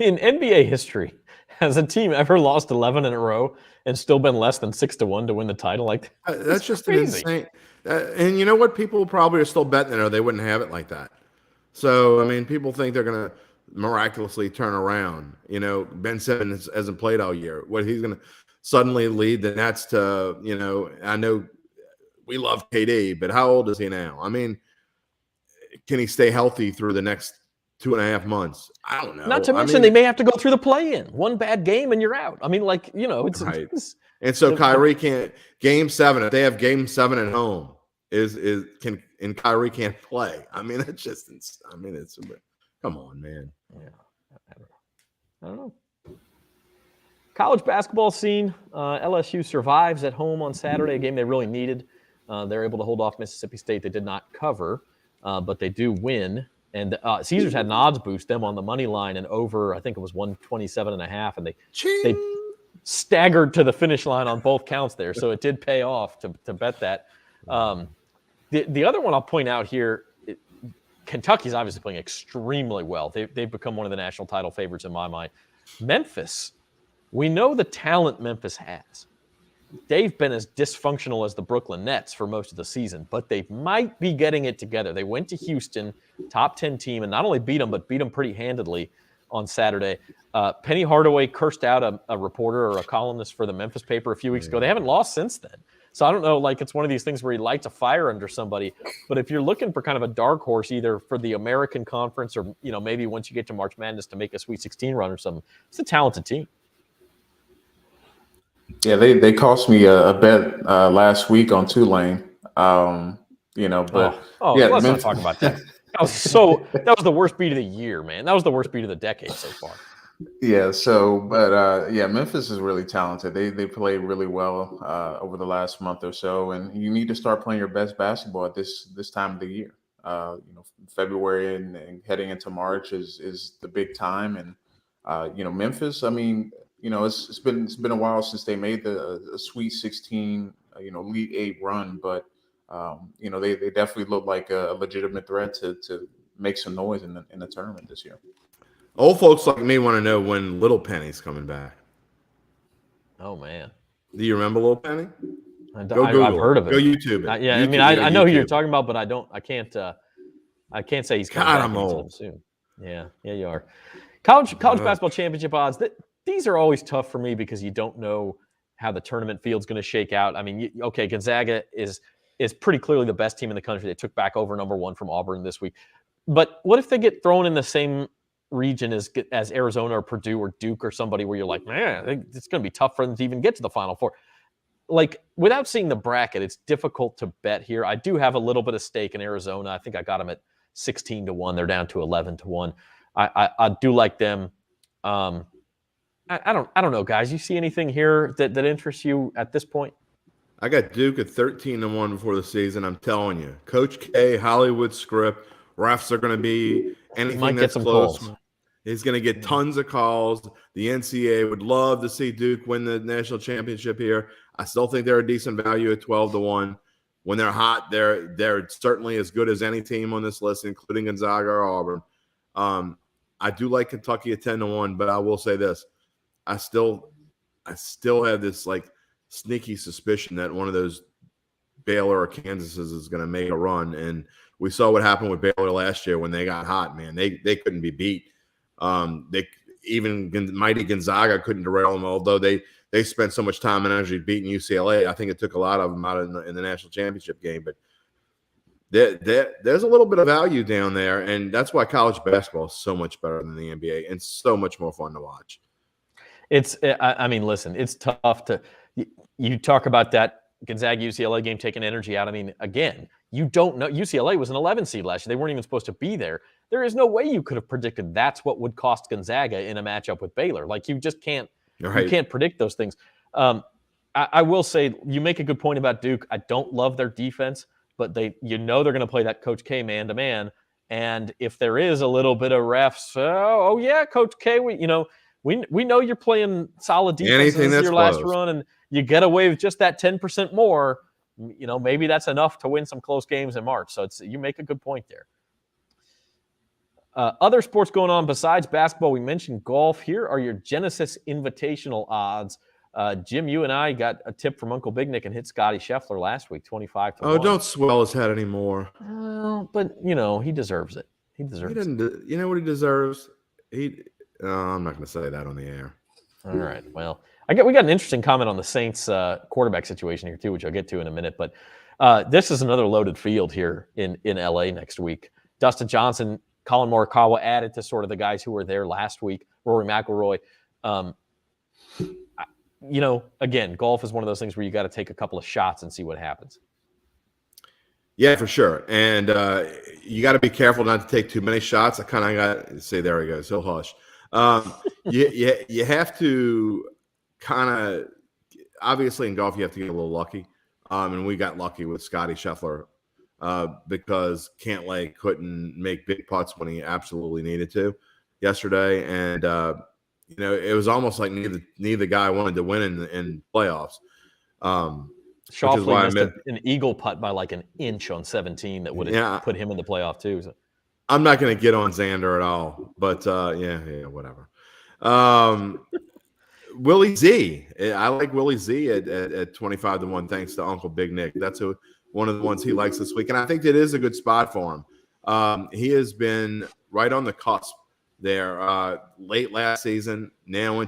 NBA history, has a team ever lost 11 in a row and still been less than 6-1 to win the title? Like that's just crazy. Insane. And you know what? People probably are still betting it, or they wouldn't have it like that. So I mean, people think they're going to miraculously turn around. You know, Ben Simmons hasn't played all year. What he's going to suddenly lead the Nets to? You know, I know we love KD, but how old is he now? I mean, can he stay healthy through the next 2.5 months? I don't know. Not to mention they may have to go through the play-in. One bad game and you're out. I mean, like, you know, it's right. And so Kyrie can't. Game 7. If they have Game 7 at home, and Kyrie can't play. I mean, it's just. I mean, it's. Come on, man. Yeah, I don't know. College basketball scene. LSU survives at home on Saturday, a game they really needed. They're able to hold off Mississippi State. They did not cover, but they do win. And Caesars had an odds boost them on the money line and over. I think it was 127.5, and they staggered to the finish line on both counts there. So it did pay off to bet that. The other one I'll point out here, Kentucky's obviously playing extremely well. They've become one of the national title favorites in my mind. Memphis, we know the talent Memphis has. They've been as dysfunctional as the Brooklyn Nets for most of the season, but they might be getting it together. They went to Houston, top 10 team, and not only beat them, but beat them pretty handedly on Saturday. Penny Hardaway cursed out a reporter or a columnist for the Memphis paper a few weeks ago. They haven't lost since then. So I don't know, like it's one of these things where you light a fire under somebody. But if you're looking for kind of a dark horse, either for the American Conference or, you know, maybe once you get to March Madness to make a Sweet 16 run or something, it's a talented team. Yeah, they cost me a bet last week on Tulane. You know, but yeah, let's not talk about that. That was the worst beat of the year, man. That was the worst beat of the decade so far. Yeah. So, but yeah, Memphis is really talented. They play really well over the last month or so, and you need to start playing your best basketball at this time of the year. You know, February and heading into March is the big time, and you know, Memphis. I mean, you know, it's been a while since they made the Sweet 16, you know, Elite 8 run, but you know, they definitely look like a legitimate threat to make some noise in the tournament this year. Old folks like me want to know when Little Penny's coming back. Oh man, do you remember Little Penny? I've heard of it. Go YouTube it. I mean, I know who you're talking about, but I can't I can't say he's coming God, back I'm anytime old. soon. Yeah, you are. College basketball championship odds. These are always tough for me because you don't know how the tournament field's going to shake out. I mean, Gonzaga is pretty clearly the best team in the country. They took back over number 1 from Auburn this week. But what if they get thrown in the same region as Arizona or Purdue or Duke or somebody where you're like, man, it's going to be tough for them to even get to the Final Four? Like, without seeing the bracket, it's difficult to bet here. I do have a little bit of stake in Arizona. I think I got them at 16-1. They're down to 11-1. I do like them. I don't know, guys. You see anything here that interests you at this point? I got Duke at 13-1 before the season. I'm telling you, Coach K, Hollywood script. Refs are going to be anything that's close. Calls. He's going to get tons of calls. The NCAA would love to see Duke win the national championship here. I still think they're a decent value at 12-1. When they're hot, they're certainly as good as any team on this list, including Gonzaga or Auburn. I do like Kentucky at 10-1, but I will say this: I still have this like sneaky suspicion that one of those Baylor or Kansas is going to make a run. And we saw what happened with Baylor last year when they got hot. Man, they couldn't be beat. Mighty Gonzaga couldn't derail them, although they spent so much time and energy beating UCLA. I think it took a lot of them out in the national championship game. But there's a little bit of value down there, and that's why college basketball is so much better than the NBA and so much more fun to watch. I mean, listen, it's tough to you talk about that Gonzaga UCLA game taking energy out. I mean, again, you don't know. UCLA was an 11 seed last year. They weren't even supposed to be there. There is no way you could have predicted that's what would cost Gonzaga in a matchup with Baylor. Like, you just can't. Right. You can't predict those things. I will say, you make a good point about Duke. I don't love their defense, but they're going to play that Coach K man to man. And if there is a little bit of refs, oh yeah, Coach K, we know you're playing solid defense. This is your last run, and you get away with just that 10% more. Maybe that's enough to win some close games in March. So you make a good point there. Other sports going on besides basketball, we mentioned golf. Here are your Genesis Invitational odds. Jim, you and I got a tip from Uncle Big Nick and hit Scotty Scheffler last week, 25-1. Oh, don't swell his head anymore. But he deserves it. He deserves it. You know what he deserves? I'm not going to say that on the air. All right. Well, we got an interesting comment on the Saints quarterback situation here too, which I'll get to in a minute. But this is another loaded field here in LA next week. Dustin Johnson, Colin Morikawa added to sort of the guys who were there last week. Rory McIlroy. Again, golf is one of those things where you got to take a couple of shots and see what happens. Yeah, for sure. And you got to be careful not to take too many shots. I kind of got to say, there he goes. He'll hush. You have to kind of, obviously in golf, you have to get a little lucky. And we got lucky with Scotty Scheffler because Cantlay couldn't make big putts when he absolutely needed to yesterday. And, it was almost like neither guy wanted to win in playoffs. Schauffele missed an eagle putt by like an inch on 17 that would have put him in the playoff too. So. I'm not going to get on Xander at all, but whatever. Willie Z. I like Willie Z at 25-1 thanks to Uncle Big Nick. That's one of the ones he likes this week, and I think that is a good spot for him. He has been right on the cusp there late last season, now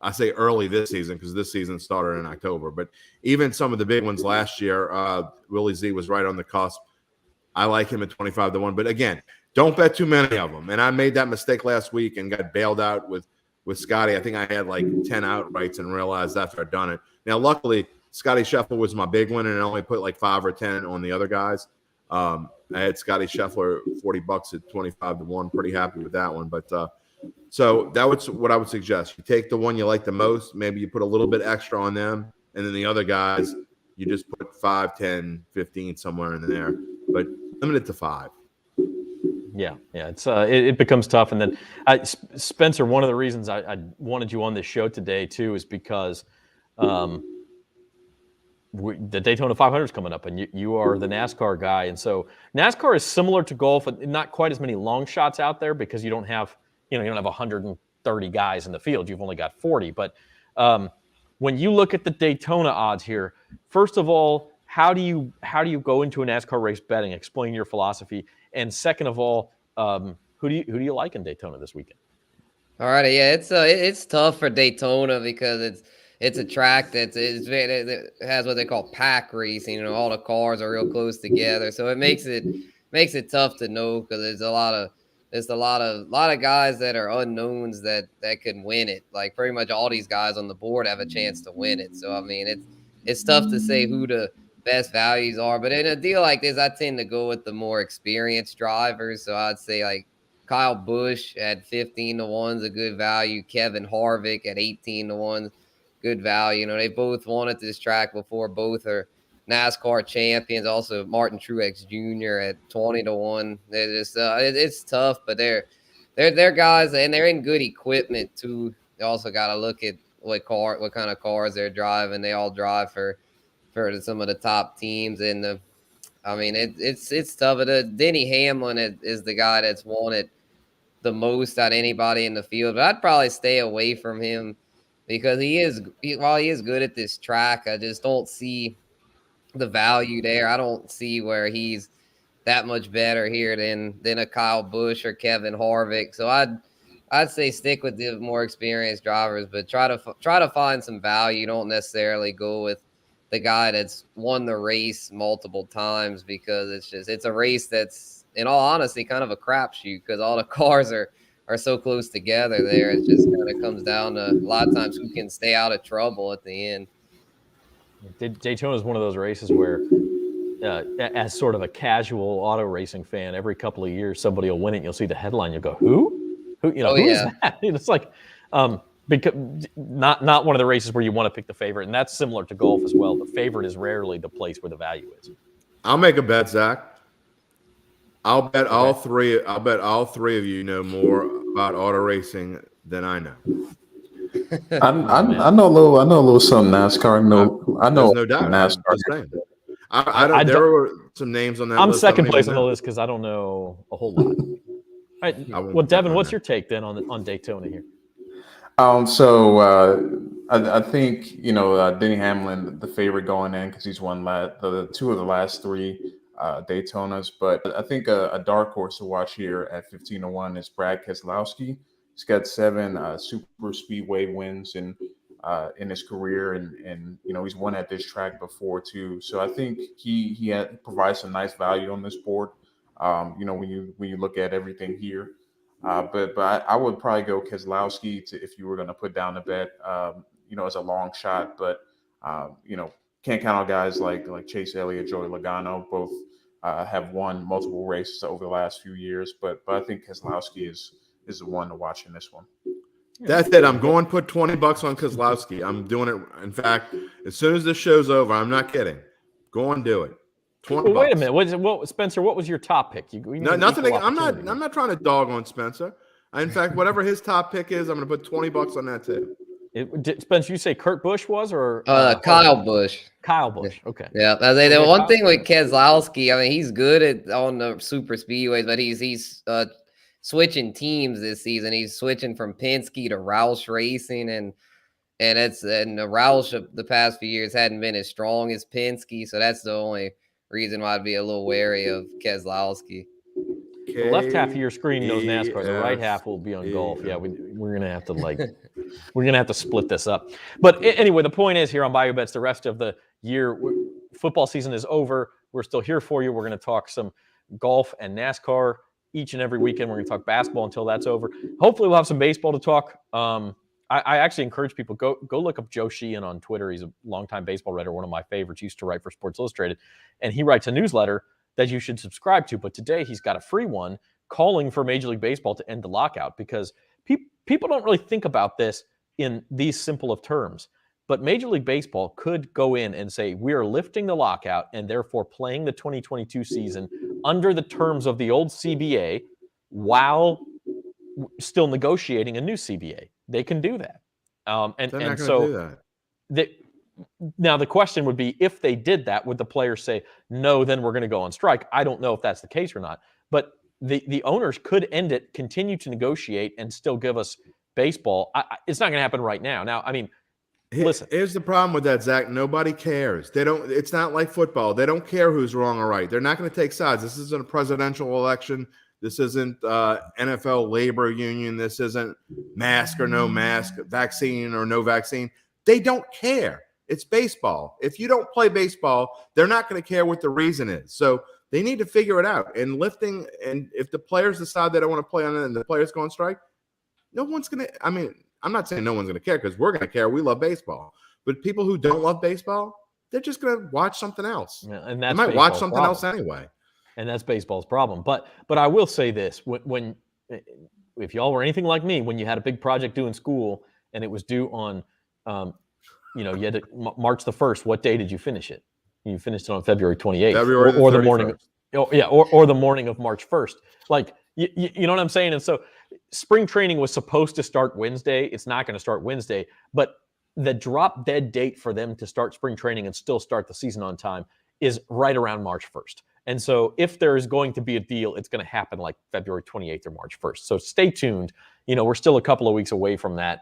I say early this season because this season started in October, but even some of the big ones last year, Willie Z was right on the cusp. I like him at 25-1, but again, don't bet too many of them. And I made that mistake last week and got bailed out with Scotty. I think I had like 10 outrights and realized after I'd done it. Now, luckily, Scotty Scheffler was my big one, and I only put like 5 or 10 on the other guys. I had Scotty Scheffler $40 at 25-1. Pretty happy with that one. But so that was what I would suggest. You take the one you like the most. Maybe you put a little bit extra on them, and then the other guys, you just put 5, 10, 15 somewhere in there. But limit it to 5. Yeah, it becomes tough. And then Spencer, one of the reasons I wanted you on this show today too is because the Daytona 500 is coming up, and you are the NASCAR guy, and so NASCAR is similar to golf, not quite as many long shots out there because you don't have 130 guys in the field. You've only got 40. But when you look at the Daytona odds here, first of all, how do you go into a NASCAR race betting? Explain your philosophy. And second of all, who do you like in Daytona this weekend? All right, yeah, it's tough for Daytona because it's a track that has what they call pack racing. You know, all the cars are real close together, so it makes it tough to know because there's a lot of guys that are unknowns that can win it. Like pretty much all these guys on the board have a chance to win it. So I mean, it's tough to say who the best values are. But in a deal like this, I tend to go with the more experienced drivers. So I'd say like Kyle Busch at 15-1 is a good value. Kevin Harvick at 18-1, good value. You know, they both won at this track before. Both are NASCAR champions. Also, Martin Truex Jr. at 20-1. They're just it's tough, but they're guys and they're in good equipment too. You also got to look at what kind of cars they're driving. They all drive for some of the top teams in I mean, it's tough. Denny Hamlin is the guy that's won it the most out of anybody in the field, but I'd probably stay away from him because while he is good at this track, I just don't see the value there. I don't see where he's that much better here than a Kyle Busch or Kevin Harvick. So I'd say stick with the more experienced drivers, but try to find some value. Don't necessarily go with the guy that's won the race multiple times because it's a race that's, in all honesty, kind of a crapshoot because all the cars are so close together there. It just kind of comes down to a lot of times who can stay out of trouble at the end. Daytona is one of those races where, as sort of a casual auto racing fan, every couple of years somebody will win it. And you'll see the headline. You'll go, who? Who is that? It's like, because not one of the races where you want to pick the favorite, and that's similar to golf as well. The favorite is rarely the place where the value is. I'll make a bet, Zach. I'll bet all three of you know more about auto racing than I know. I know a little something NASCAR. I know no doubt NASCAR. There were some names on that I'm list. second place on the list because I don't know a whole lot. All right. Well, Devin, what's your take then on Daytona here? I think Denny Hamlin, the favorite going in because he's won the two of the last three Daytonas. But I think a dark horse to watch here at 15-1 is Brad Keselowski. He's got 7 super speedway wins in his career, and he's won at this track before too. So I think he provides some nice value on this board. When you look at everything here. But I would probably go Keselowski if you were going to put down a bet, as a long shot. But, can't count on guys like Chase Elliott, Joey Logano. Both have won multiple races over the last few years. But I think Keselowski is the one to watch in this one. That's it. I'm going to put $20 on Keselowski. I'm doing it. In fact, as soon as this show's over, I'm not kidding. Go and do it. Well, wait a minute. Spencer, what was your top pick? Nothing. I'm not trying to dog on Spencer. In fact, whatever his top pick is, I'm going to put $20 on that too. Spencer, you say Kurt Busch was or Kyle Busch? Kyle Busch. Okay. Yeah, the one thing with Keselowski, I mean, he's good on the super speedways, but he's switching teams this season. He's switching from Penske to Roush Racing, and the Roush the past few years hadn't been as strong as Penske, so that's the only reason why I'd be a little wary of Keselowski. The left half of your screen knows NASCAR. The right half will be on golf. Yeah, we're gonna have to split this up. But anyway, the point is here on Bayou Bets, the rest of the year, football season is over. We're still here for you. We're going to talk some golf and NASCAR each and every weekend. We're going to talk basketball until that's over. Hopefully, we'll have some baseball to talk. I actually encourage people, go look up Joe Sheehan on Twitter. He's a longtime baseball writer, one of my favorites. He used to write for Sports Illustrated. And he writes a newsletter that you should subscribe to. But today he's got a free one calling for Major League Baseball to end the lockout because people don't really think about this in these simple of terms. But Major League Baseball could go in and say, we are lifting the lockout and therefore playing the 2022 season under the terms of the old CBA while still negotiating a new CBA. They can do that. Now the question would be, if they did that, would the players say, no, then we're going to go on strike? I don't know if that's the case or not. But the owners could end it, continue to negotiate, and still give us baseball. It's not going to happen right now. Now, I mean, Listen, here's the problem with that, Zach. Nobody cares. They don't. It's not like football. They don't care who's wrong or right. They're not going to take sides. This isn't a presidential election. This isn't NFL labor union. This isn't mask or no mask, vaccine or no vaccine. They don't care. It's baseball. If you don't play baseball, they're not going to care what the reason is. So they need to figure it out. And lifting, and if the players decide they don't want to play on it and the players go on strike, no one's going to, I mean, I'm not saying no one's going to care because we're going to care. We love baseball. But people who don't love baseball, they're just going to watch something else. Yeah, and that's they might watch something else anyway. And that's baseball's problem. But I will say this: when if y'all were anything like me, when you had a big project due in school and it was due on, you had to, March the 1st, what day did you finish it? You finished it on February 28th, or the morning. Or the morning of March 1st. Like you know what I'm saying? And so spring training was supposed to start Wednesday. It's not going to start Wednesday, but the drop dead date for them to start spring training and still start the season on time is right around March 1st. And so if there is going to be a deal, it's going to happen like February 28th or March 1st. So stay tuned. We're still a couple of weeks away from that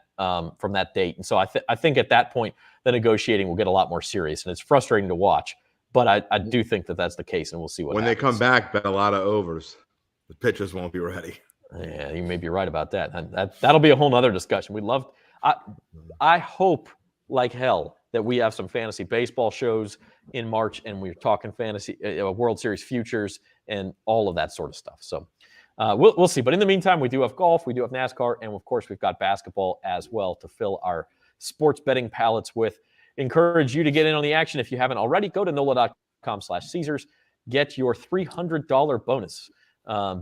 date. And so I think at that point, the negotiating will get a lot more serious. And it's frustrating to watch, but I do think that that's the case, and we'll see what happens. When they come back, bet a lot of overs. The pitchers won't be ready. Yeah, you may be right about that. That'll be a whole nother discussion. I hope like hell that we have some fantasy baseball shows in March, and we're talking fantasy World Series futures and all of that sort of stuff. So we'll see. But in the meantime, we do have golf, we do have NASCAR, and of course we've got basketball as well to fill our sports betting palettes with. Encourage you to get in on the action if you haven't already. Go to NOLA.com/Caesars. Get your $300 bonus.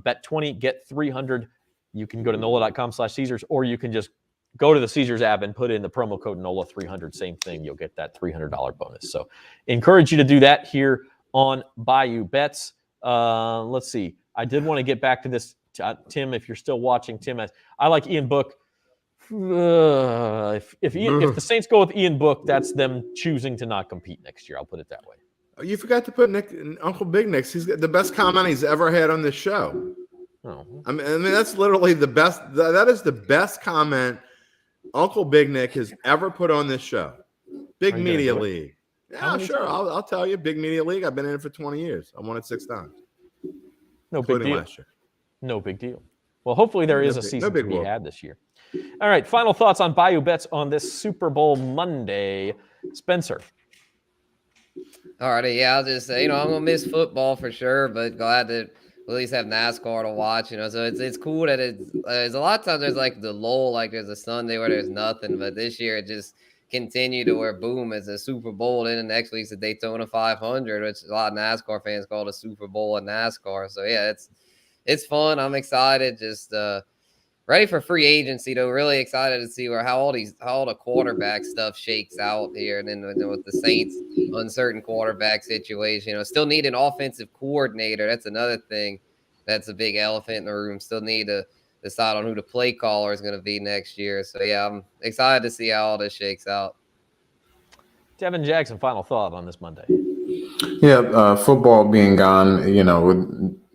Bet 20, get 300. You can go to NOLA.com/Caesars, or you can just go to the Caesars app and put in the promo code NOLA300. Same thing. You'll get that $300 bonus. So encourage you to do that here on Bayou Bets. Let's see. I did want to get back to this. Tim, if you're still watching, Tim, I like Ian Book. If the Saints go with Ian Book, that's them choosing to not compete next year. I'll put it that way. You forgot to put Uncle Big Nick's. He's got the best comment he's ever had on this show. Oh. I mean, that's literally the best. That is the best comment Uncle Big Nick has ever put on this show. Big Media League. Yeah, sure. I'll tell you. Big Media League. I've been in it for 20 years. I won it 6 times. No big deal. Last year. No big deal. Well, hopefully there is a season to be had this year. All right. Final thoughts on Bayou Bets on this Super Bowl Monday. Spencer. All right. Yeah, I'll just say, I'm going to miss football for sure, but glad to at least have NASCAR to watch, so it's cool that it's a lot of times there's like the lull, like there's a Sunday where there's nothing, but this year it just continued to where boom, it's a Super Bowl, then the next week's the Daytona 500, which a lot of NASCAR fans call the Super Bowl in NASCAR. So yeah, it's fun. I'm excited. Just ready for free agency though. Really excited to see how all the quarterback stuff shakes out here, and then with the Saints uncertain quarterback situation. Still need an offensive coordinator. That's another thing. That's a big elephant in the room. Still need to decide on who the play caller is going to be next year. So yeah, I'm excited to see how all this shakes out. Devin Jackson, final thought on this Monday. Yeah, football being gone,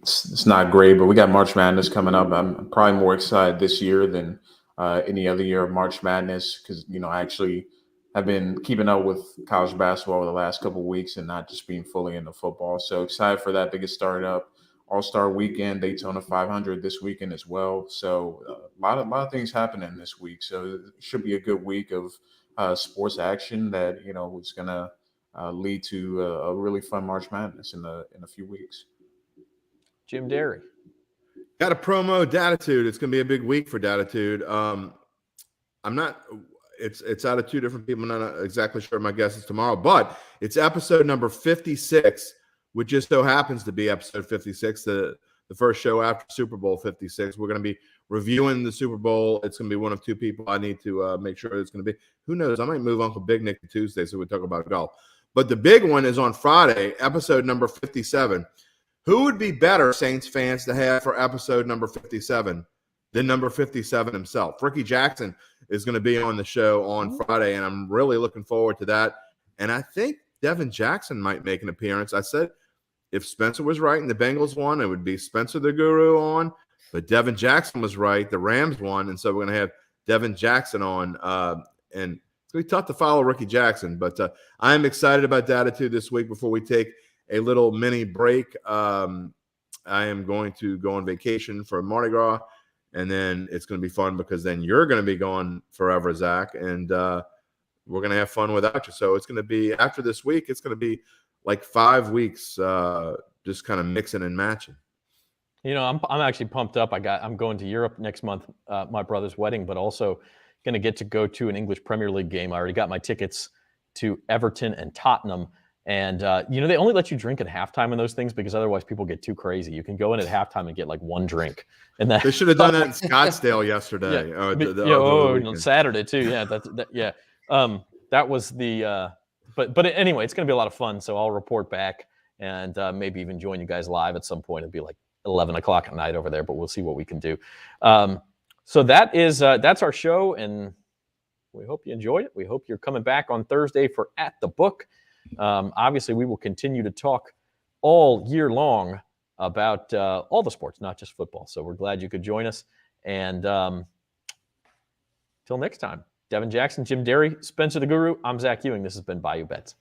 it's not great, but we got March Madness coming up. I'm probably more excited this year than any other year of March Madness because, I actually have been keeping up with college basketball over the last couple of weeks and not just being fully into football. So excited for that to get started up. All-Star Weekend, Daytona 500 this weekend as well. So a lot of things happening this week. So it should be a good week of sports action that, is going to lead to a really fun March Madness in a few weeks. Jim Derry. Got a promo Datitude. It's going to be a big week for Datitude. It's out of 2 different people. I'm not exactly sure. My guess is tomorrow, but it's episode number 56, which just so happens to be episode 56, the first show after Super Bowl 56. We're going to be reviewing the Super Bowl. It's going to be one of 2 people I need to make sure it's going to be. Who knows? I might move Uncle Big Nick to Tuesday so we talk about golf. But the big one is on Friday, episode number 57. Who would be better, Saints fans, to have for episode number 57 than number 57 himself? Ricky Jackson is going to be on the show on Friday, and I'm really looking forward to that. And I think Devin Jackson might make an appearance. I said if Spencer was right and the Bengals won, it would be Spencer the Guru on. But Devin Jackson was right. The Rams won, and so we're going to have Devin Jackson on. And it's going to be tough to follow Ricky Jackson. But I am excited about Data 2 this week before we take a little mini break. I am going to go on vacation for Mardi Gras, and then it's going to be fun because then you're going to be gone forever, Zach, and we're going to have fun without you. So it's going to be, after this week, it's going to be like 5 weeks just kind of mixing and matching. You know, I'm actually pumped up. I'm going to Europe next month, my brother's wedding, but also going to get to go to an English Premier League game. I already got my tickets to Everton and Tottenham. And, you know, they only let you drink at halftime in those things because otherwise people get too crazy. You can go in at halftime and get like one drink. And that, they should have done that in Scottsdale yesterday. On Saturday too. Yeah, that was the but anyway, it's going to be a lot of fun. So I'll report back and maybe even join you guys live at some point. It'd be like 11 o'clock at night over there, but we'll see what we can do. So that's our show, and we hope you enjoyed it. We hope you're coming back on Thursday for At the Book. Obviously, we will continue to talk all year long about all the sports, not just football. So we're glad you could join us. And till next time, Devin Jackson, Jim Derry, Spencer the Guru, I'm Zach Ewing. This has been Bayou Bets.